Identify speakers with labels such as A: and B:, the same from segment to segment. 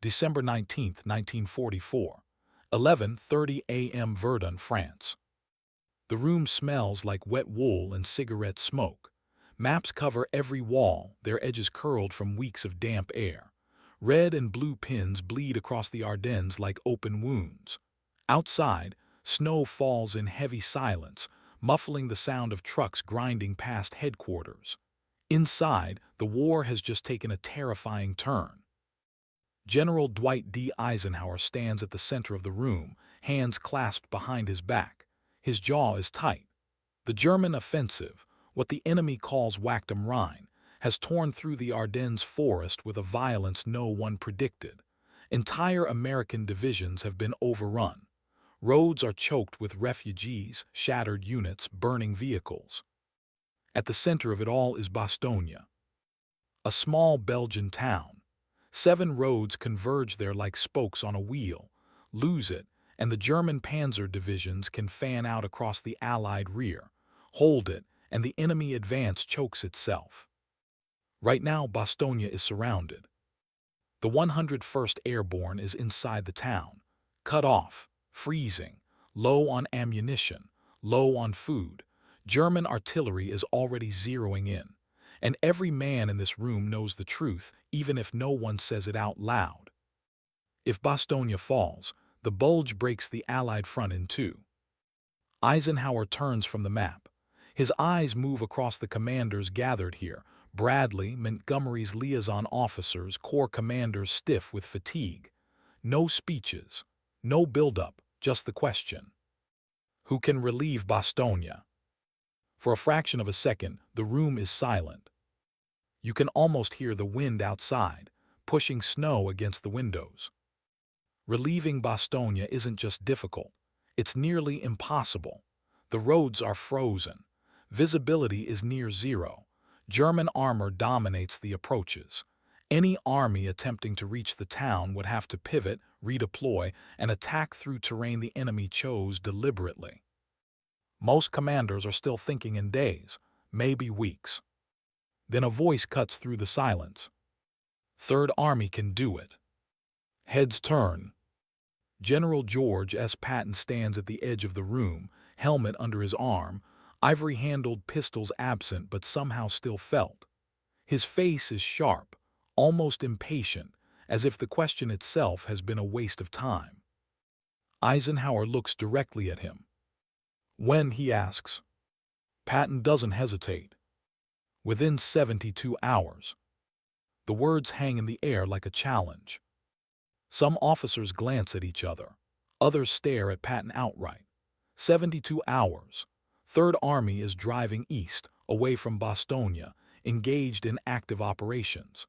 A: December 19, 1944, 11:30 a.m. Verdun, France. The room smells like wet wool and cigarette smoke. Maps cover every wall, their edges curled from weeks of damp air. Red and blue pins bleed across the Ardennes like open wounds. Outside, snow falls in heavy silence, muffling the sound of trucks grinding past headquarters. Inside, the war has just taken a terrifying turn. General Dwight D. Eisenhower stands at the center of the room, hands clasped behind his back. His jaw is tight. The German offensive, what the enemy calls Wachtum Rhein, has torn through the Ardennes Forest with a violence no one predicted. Entire American divisions have been overrun. Roads are choked with refugees, shattered units, burning vehicles. At the center of it all is Bastogne, a small Belgian town. 7 roads converge there like spokes on a wheel. Lose it, and the German Panzer divisions can fan out across the Allied rear. Hold it, and the enemy advance chokes itself. Right now, Bastogne is surrounded. The 101st Airborne is inside the town, cut off, freezing, low on ammunition, low on food. German artillery is already zeroing in. And every man in this room knows the truth, even if no one says it out loud. If Bastogne falls, the Bulge breaks the Allied front in two. Eisenhower turns from the map. His eyes move across the commanders gathered here, Bradley, Montgomery's liaison officers, corps commanders stiff with fatigue. No speeches, no build-up, just the question. Who can relieve Bastogne? For a fraction of a second, the room is silent. You can almost hear the wind outside, pushing snow against the windows. Relieving Bastogne isn't just difficult, it's nearly impossible. The roads are frozen. Visibility is near zero. German armor dominates the approaches. Any army attempting to reach the town would have to pivot, redeploy, and attack through terrain the enemy chose deliberately. Most commanders are still thinking in days, maybe weeks. Then a voice cuts through the silence. Third Army can do it. Heads turn. General George S. Patton stands at the edge of the room, helmet under his arm, ivory-handled pistols absent but somehow still felt. His face is sharp, almost impatient, as if the question itself has been a waste of time. Eisenhower looks directly at him. When, he asks. Patton doesn't hesitate. Within 72 hours. The words hang in the air like a challenge. Some officers glance at each other. Others stare at Patton outright. 72 hours. Third Army is driving east, away from Bastogne, engaged in active operations.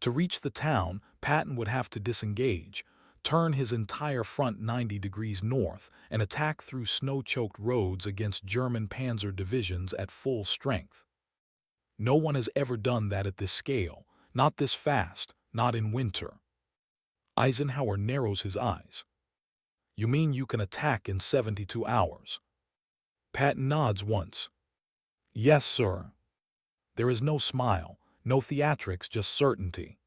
A: To reach the town, Patton would have to disengage, turn his entire front 90 degrees north, and attack through snow-choked roads against German Panzer divisions at full strength. No one has ever done that at this scale, not this fast, not in winter. Eisenhower narrows his eyes. You mean you can attack in 72 hours? Patton nods once. Yes, sir. There is no smile, no theatrics, just certainty.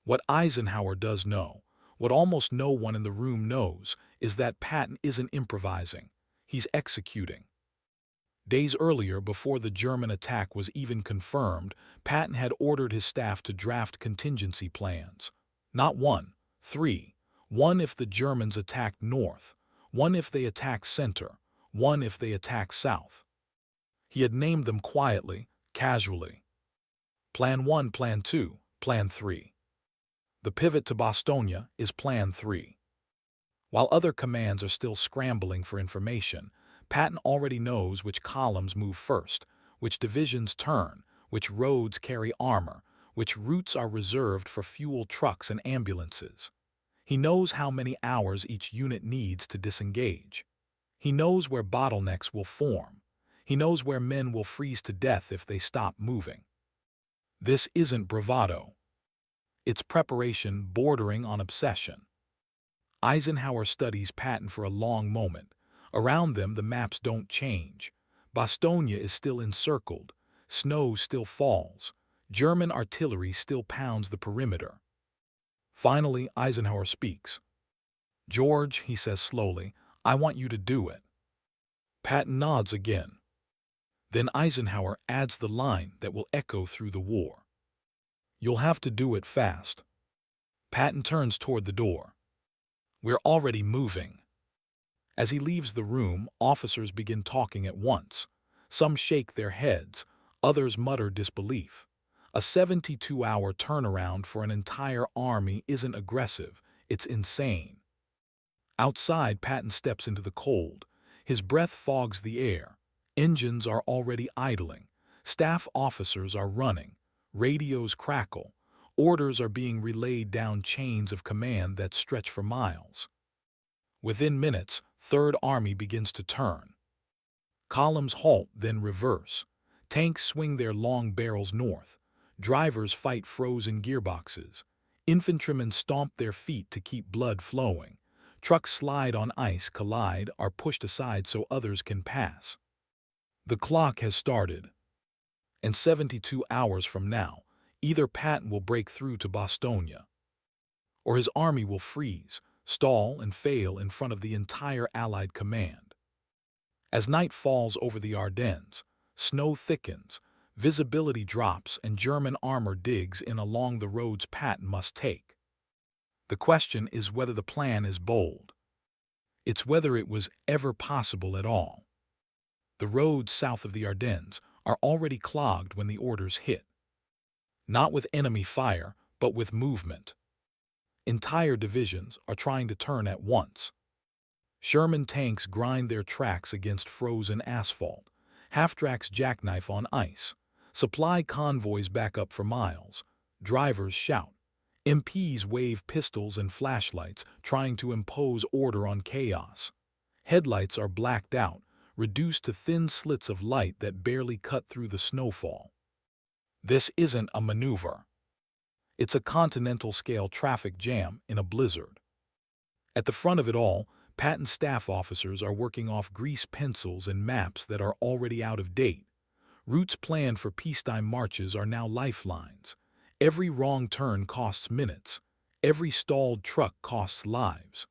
A: What Eisenhower does know, what almost no one in the room knows, is that Patton isn't improvising. He's executing. Days earlier, before the German attack was even confirmed, Patton had ordered his staff to draft contingency plans. Not 1, 3. 1 if the Germans attacked north, 1 if they attacked center, 1 if they attacked south. He had named them quietly, casually. Plan 1, Plan 2, Plan 3. The pivot to Bastogne is Plan 3. While other commands are still scrambling for information, Patton already knows which columns move first, which divisions turn, which roads carry armor, which routes are reserved for fuel trucks and ambulances. He knows how many hours each unit needs to disengage. He knows where bottlenecks will form. He knows where men will freeze to death if they stop moving. This isn't bravado. It's preparation bordering on obsession. Eisenhower studies Patton for a long moment. Around them, the maps don't change. Bastogne is still encircled. Snow still falls. German artillery still pounds the perimeter. Finally, Eisenhower speaks. "George," he says slowly, "I want you to do it." Patton nods again. Then Eisenhower adds the line that will echo through the war. "You'll have to do it fast." Patton turns toward the door. "We're already moving." As he leaves the room, officers begin talking at once. Some shake their heads, others mutter disbelief. A 72-hour turnaround for an entire army isn't aggressive, it's insane. Outside, Patton steps into the cold. His breath fogs the air. Engines are already idling. Staff officers are running. Radios crackle. Orders are being relayed down chains of command that stretch for miles. Within minutes, Third Army begins to turn. Columns halt, then reverse. Tanks swing their long barrels north. Drivers fight frozen gearboxes. Infantrymen stomp their feet to keep blood flowing. Trucks slide on ice, collide, are pushed aside so others can pass. The clock has started. And 72 hours from now, either Patton will break through to Bastogne, or his army will freeze, stall, and fail in front of the entire Allied command. As night falls over the Ardennes, snow thickens, visibility drops, and German armor digs in along the roads Patton must take. The question is whether the plan is bold. It's whether it was ever possible at all. The roads south of the Ardennes are already clogged when the orders hit. Not with enemy fire, but with movement. Entire divisions are trying to turn at once. Sherman tanks grind their tracks against frozen asphalt. Half-tracks jackknife on ice. Supply convoys back up for miles. Drivers shout. MPs wave pistols and flashlights, trying to impose order on chaos. Headlights are blacked out, reduced to thin slits of light that barely cut through the snowfall. This isn't a maneuver. It's a continental-scale traffic jam in a blizzard. At the front of it all, Patton staff officers are working off grease pencils and maps that are already out of date. Routes planned for peacetime marches are now lifelines. Every wrong turn costs minutes. Every stalled truck costs lives.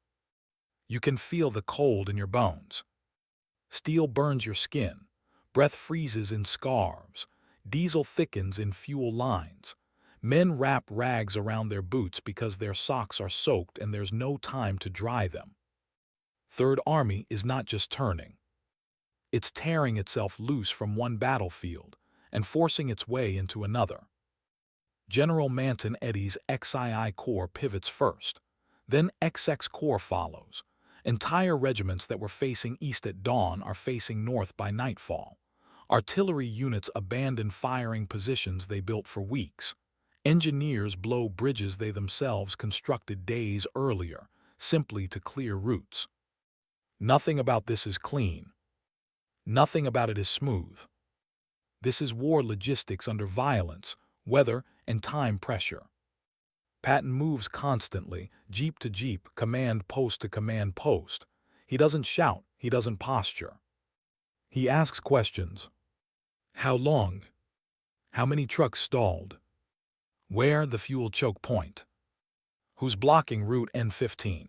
A: You can feel the cold in your bones. Steel burns your skin. Breath freezes in scarves. Diesel thickens in fuel lines. Men wrap rags around their boots because their socks are soaked and there's no time to dry them. Third Army is not just turning. It's tearing itself loose from one battlefield and forcing its way into another. General Manton Eddy's XII Corps pivots first. Then XX Corps follows. Entire regiments that were facing east at dawn are facing north by nightfall. Artillery units abandon firing positions they built for weeks. Engineers blow bridges they themselves constructed days earlier, simply to clear routes. Nothing about this is clean. Nothing about it is smooth. This is war logistics under violence, weather, and time pressure. Patton moves constantly, jeep to jeep, command post to command post. He doesn't shout, he doesn't posture. He asks questions. How long? How many trucks stalled? Where the fuel choke point? Who's blocking Route N15?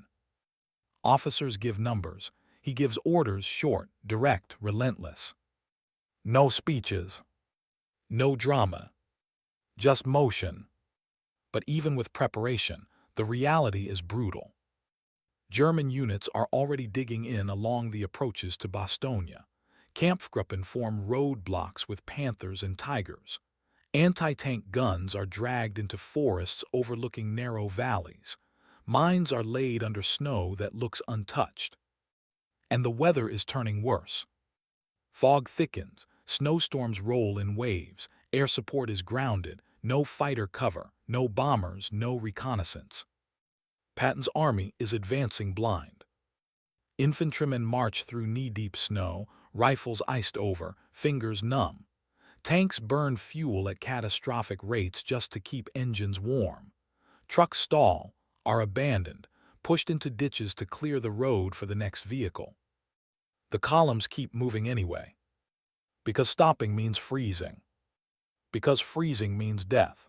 A: Officers give numbers. He gives orders, short, direct, relentless. No speeches. No drama. Just motion. But even with preparation, the reality is brutal. German units are already digging in along the approaches to Bastogne. Kampfgruppen form roadblocks with Panthers and Tigers. Anti-tank guns are dragged into forests overlooking narrow valleys. Mines are laid under snow that looks untouched. And the weather is turning worse. Fog thickens, snowstorms roll in waves, air support is grounded, no fighter cover, no bombers, no reconnaissance. Patton's army is advancing blind. Infantrymen march through knee-deep snow, rifles iced over, fingers numb. Tanks burn fuel at catastrophic rates just to keep engines warm. Trucks stall, are abandoned, pushed into ditches to clear the road for the next vehicle. The columns keep moving anyway. Because stopping means freezing. Because freezing means death.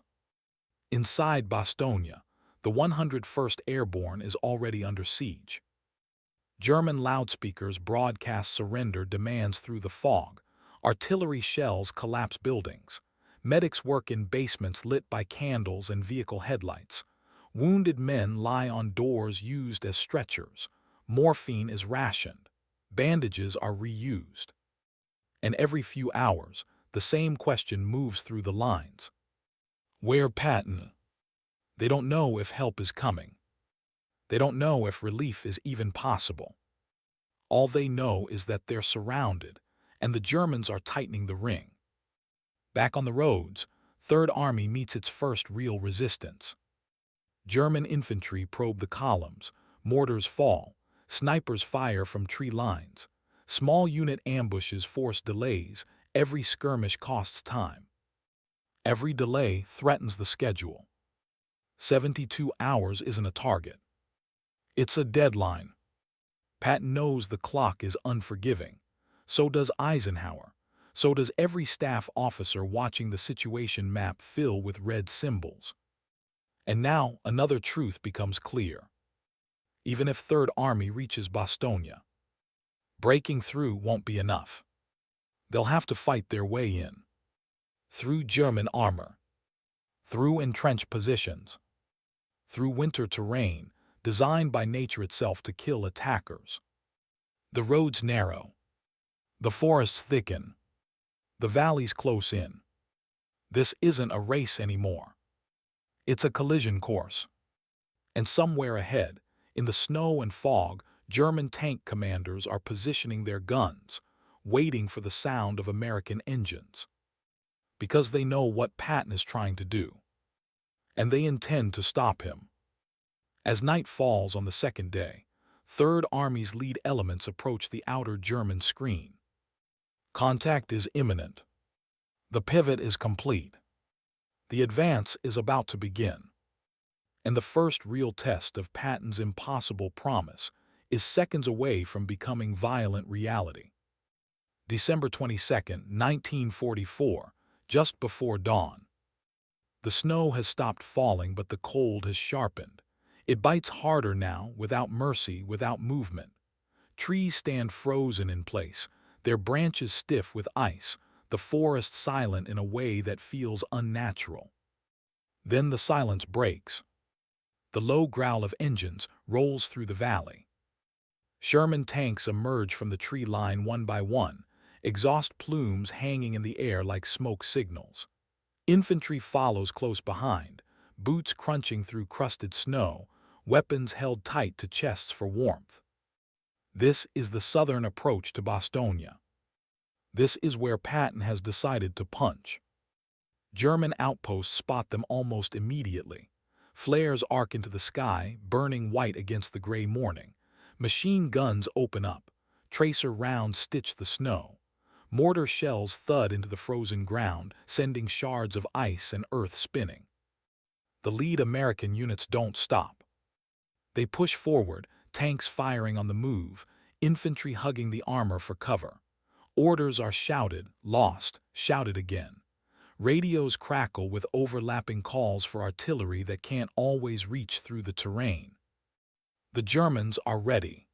A: Inside Bastogne, The 101st Airborne is already under siege. German loudspeakers broadcast surrender demands through the fog. Artillery shells collapse buildings. Medics work in basements lit by candles and vehicle headlights. Wounded men lie on doors used as stretchers. Morphine is rationed. Bandages are reused. And every few hours, the same question moves through the lines. Where Patton? They don't know if help is coming. They don't know if relief is even possible. All they know is that they're surrounded, and the Germans are tightening the ring. Back on the roads, Third Army meets its first real resistance. German infantry probe the columns, mortars fall, snipers fire from tree lines. Small unit ambushes force delays, every skirmish costs time. Every delay threatens the schedule. 72 hours isn't a target. It's a deadline. Patton knows the clock is unforgiving. So does Eisenhower. So does every staff officer watching the situation map fill with red symbols. And now another truth becomes clear. Even if Third Army reaches Bastogne, breaking through won't be enough. They'll have to fight their way in. Through German armor. Through entrenched positions. Through winter terrain, designed by nature itself to kill attackers. The roads narrow. The forests thicken. The valleys close in. This isn't a race anymore. It's a collision course. And somewhere ahead, in the snow and fog, German tank commanders are positioning their guns, waiting for the sound of American engines. Because they know what Patton is trying to do. And they intend to stop him. As night falls on the second day, Third Army's lead elements approach the outer German screen. Contact is imminent. The pivot is complete. The advance is about to begin. And the first real test of Patton's impossible promise is seconds away from becoming violent reality. December 22, 1944, just before dawn. The snow has stopped falling, but the cold has sharpened. It bites harder now, without mercy, without movement. Trees stand frozen in place, their branches stiff with ice, the forest silent in a way that feels unnatural. Then the silence breaks. The low growl of engines rolls through the valley. Sherman tanks emerge from the tree line one by one, exhaust plumes hanging in the air like smoke signals. Infantry follows close behind, boots crunching through crusted snow, weapons held tight to chests for warmth. This is the southern approach to Bastogne. This is where Patton has decided to punch. German outposts spot them almost immediately. Flares arc into the sky, burning white against the gray morning. Machine guns open up. Tracer rounds stitch the snow. Mortar shells thud into the frozen ground, sending shards of ice and earth spinning. The lead American units don't stop. They push forward, tanks firing on the move, infantry hugging the armor for cover. Orders are shouted, lost, shouted again. Radios crackle with overlapping calls for artillery that can't always reach through the terrain. The Germans are ready.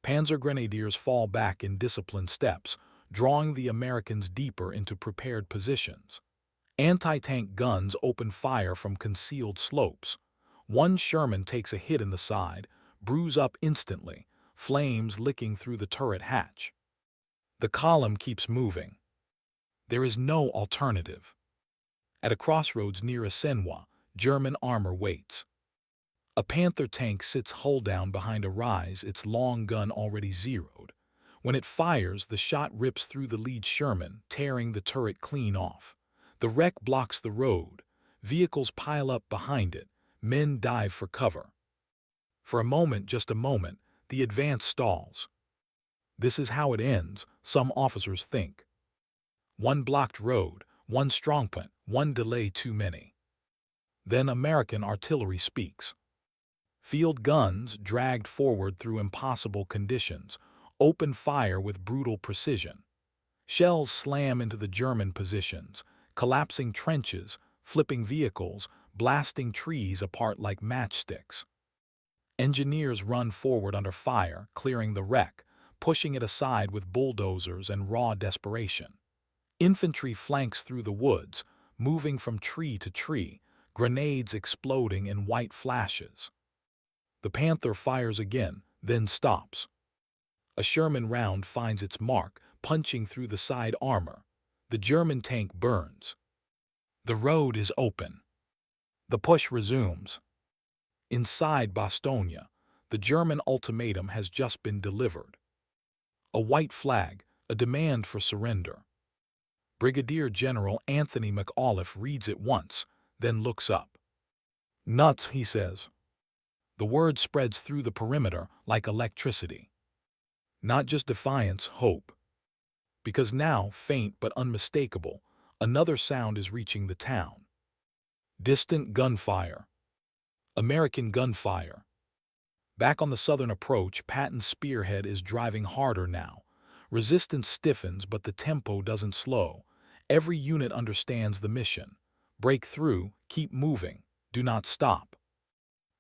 A: Panzer grenadiers fall back in disciplined steps, drawing the Americans deeper into prepared positions. Anti-tank guns open fire from concealed slopes. One Sherman takes a hit in the side, bruise up instantly, flames licking through the turret hatch. The column keeps moving. There is no alternative. At a crossroads near Eisenhower, German armor waits. A Panther tank sits hull down behind a rise, its long gun already zeroed. When it fires, the shot rips through the lead Sherman, tearing the turret clean off. The wreck blocks the road. Vehicles pile up behind it. Men dive for cover. For a moment, just a moment, the advance stalls. This is how it ends, some officers think. One blocked road, one strongpoint, one delay too many. Then American artillery speaks. Field guns, dragged forward through impossible conditions, open fire with brutal precision. Shells slam into the German positions, collapsing trenches, flipping vehicles, blasting trees apart like matchsticks. Engineers run forward under fire, clearing the wreck, pushing it aside with bulldozers and raw desperation. Infantry flanks through the woods, moving from tree to tree, grenades exploding in white flashes. The Panther fires again, then stops. A Sherman round finds its mark, punching through the side armor. The German tank burns. The road is open. The push resumes. Inside Bastogne, the German ultimatum has just been delivered. A white flag, a demand for surrender. Brigadier General Anthony McAuliffe reads it once, then looks up. "Nuts," he says. The word spreads through the perimeter like electricity. Not just defiance, hope. Because now, faint but unmistakable, another sound is reaching the town. Distant gunfire. American gunfire. Back on the southern approach, Patton's spearhead is driving harder now. Resistance stiffens, but the tempo doesn't slow. Every unit understands the mission. Break through, keep moving, do not stop.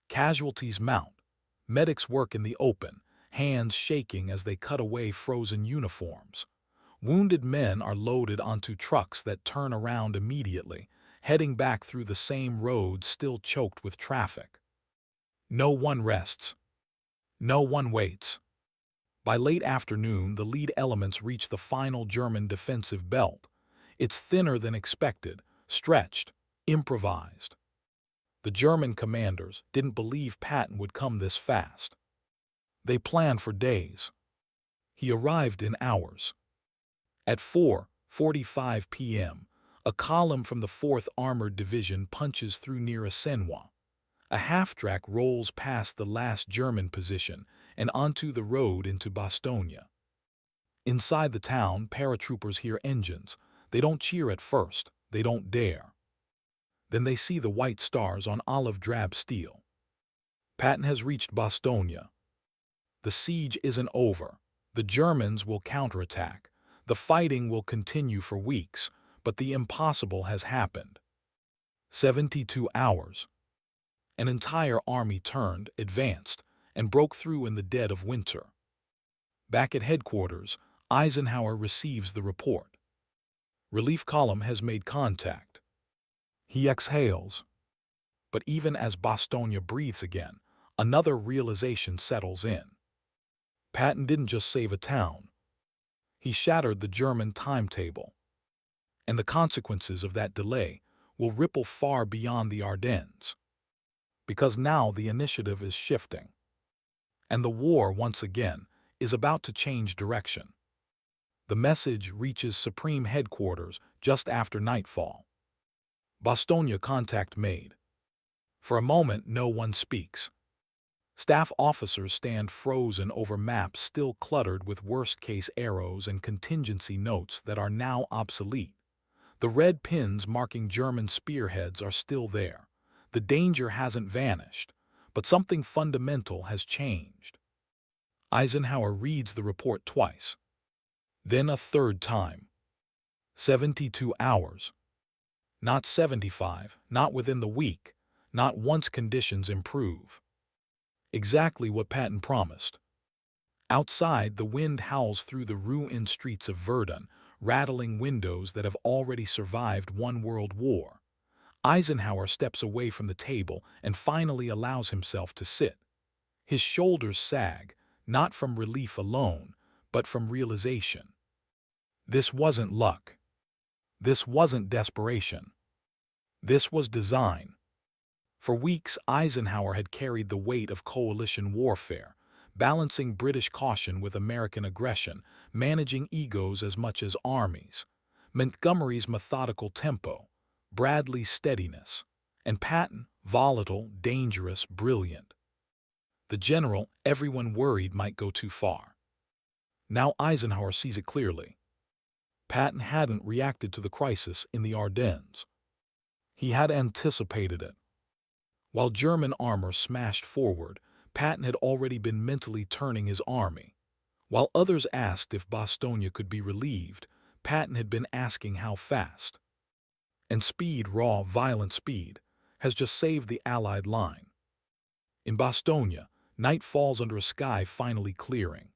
A: Casualties mount. Medics work in the open, hands shaking as they cut away frozen uniforms. Wounded men are loaded onto trucks that turn around immediately, heading back through the same roads still choked with traffic. No one rests. No one waits. By late afternoon, the lead elements reach the final German defensive belt. It's thinner than expected, stretched, improvised. The German commanders didn't believe Patton would come this fast. They planned for days. He arrived in hours. At 4:45 p.m., a column from the 4th Armored Division punches through near Eisenhower. A half-track rolls past the last German position and onto the road into Bastogne. Inside the town, paratroopers hear engines. They don't cheer at first. They don't dare. Then they see the white stars on olive-drab steel. Patton has reached Bastogne. The siege isn't over. The Germans will counterattack. The fighting will continue for weeks, but the impossible has happened. 72 hours. An entire army turned, advanced, and broke through in the dead of winter. Back at headquarters, Eisenhower receives the report. Relief column has made contact. He exhales. But even as Bastogne breathes again, another realization settles in. Patton didn't just save a town. He shattered the German timetable. And the consequences of that delay will ripple far beyond the Ardennes. Because now the initiative is shifting. And the war, once again, is about to change direction. The message reaches Supreme Headquarters just after nightfall. Bastogne contact made. For a moment, no one speaks. Staff officers stand frozen over maps still cluttered with worst-case arrows and contingency notes that are now obsolete. The red pins marking German spearheads are still there. The danger hasn't vanished, but something fundamental has changed. Eisenhower reads the report twice. Then a third time. 72 hours. Not 75, not within the week, not once conditions improve. Exactly what Patton promised. Outside, the wind howls through the ruined streets of Verdun, rattling windows that have already survived one world war. Eisenhower steps away from the table and finally allows himself to sit. His shoulders sag, not from relief alone, but from realization. This wasn't luck. This wasn't desperation. This was design. For weeks, Eisenhower had carried the weight of coalition warfare, balancing British caution with American aggression, managing egos as much as armies. Montgomery's methodical tempo, Bradley's steadiness, and Patton, volatile, dangerous, brilliant. The general, everyone worried might go too far. Now Eisenhower sees it clearly. Patton hadn't reacted to the crisis in the Ardennes. He had anticipated it. While German armor smashed forward, Patton had already been mentally turning his army. While others asked if Bastogne could be relieved, Patton had been asking how fast. And speed, raw, violent speed, has just saved the Allied line. In Bastogne, night falls under a sky finally clearing.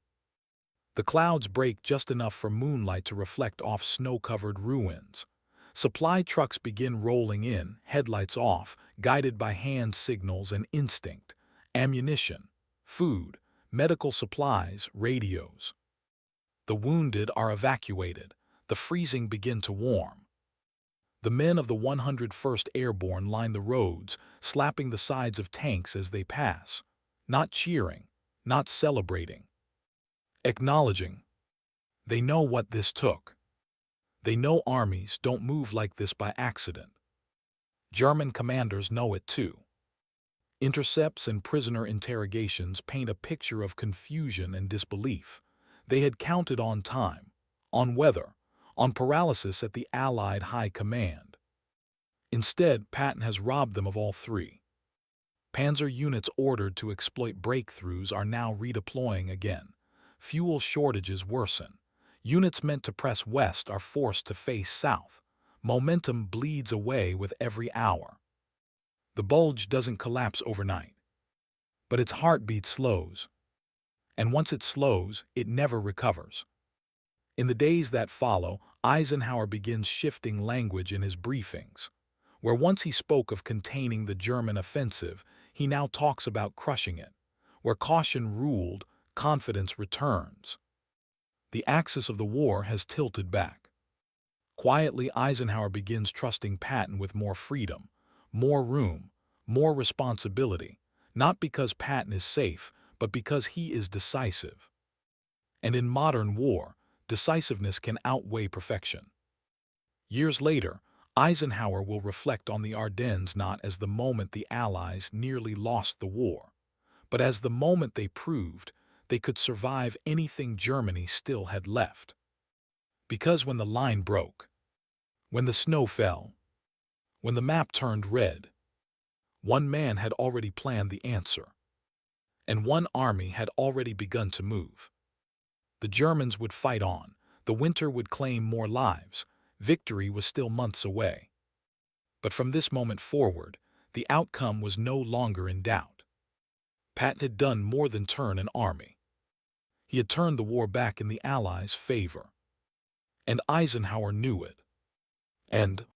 A: The clouds break just enough for moonlight to reflect off snow-covered ruins. Supply trucks begin rolling in, headlights off, guided by hand signals and instinct. Ammunition, food, medical supplies, radios. The wounded are evacuated. The freezing begin to warm. The men of the 101st Airborne line the roads, slapping the sides of tanks as they pass. Not cheering, not celebrating. Acknowledging. They know what this took. They know armies don't move like this by accident. German commanders know it too. Intercepts and prisoner interrogations paint a picture of confusion and disbelief. They had counted on time, on weather, on paralysis at the Allied High Command. Instead, Patton has robbed them of all three. Panzer units ordered to exploit breakthroughs are now redeploying again. Fuel shortages worsen. Units meant to press west are forced to face south. Momentum bleeds away with every hour. The Bulge doesn't collapse overnight, but its heartbeat slows. And once it slows, it never recovers. In the days that follow, Eisenhower begins shifting language in his briefings. Where once he spoke of containing the German offensive, he now talks about crushing it. Where caution ruled, confidence returns. The axis of the war has tilted back. Quietly, Eisenhower begins trusting Patton with more freedom, more room, more responsibility, not because Patton is safe, but because he is decisive. And in modern war, decisiveness can outweigh perfection. Years later, Eisenhower will reflect on the Ardennes not as the moment the Allies nearly lost the war, but as the moment they proved they could survive anything Germany still had left. Because when the line broke, when the snow fell, when the map turned red, one man had already planned the answer, and one army had already begun to move. The Germans would fight on, the winter would claim more lives, victory was still months away. But from this moment forward, the outcome was no longer in doubt. Patton had done more than turn an army. He had turned the war back in the Allies' favor. And Eisenhower knew it. And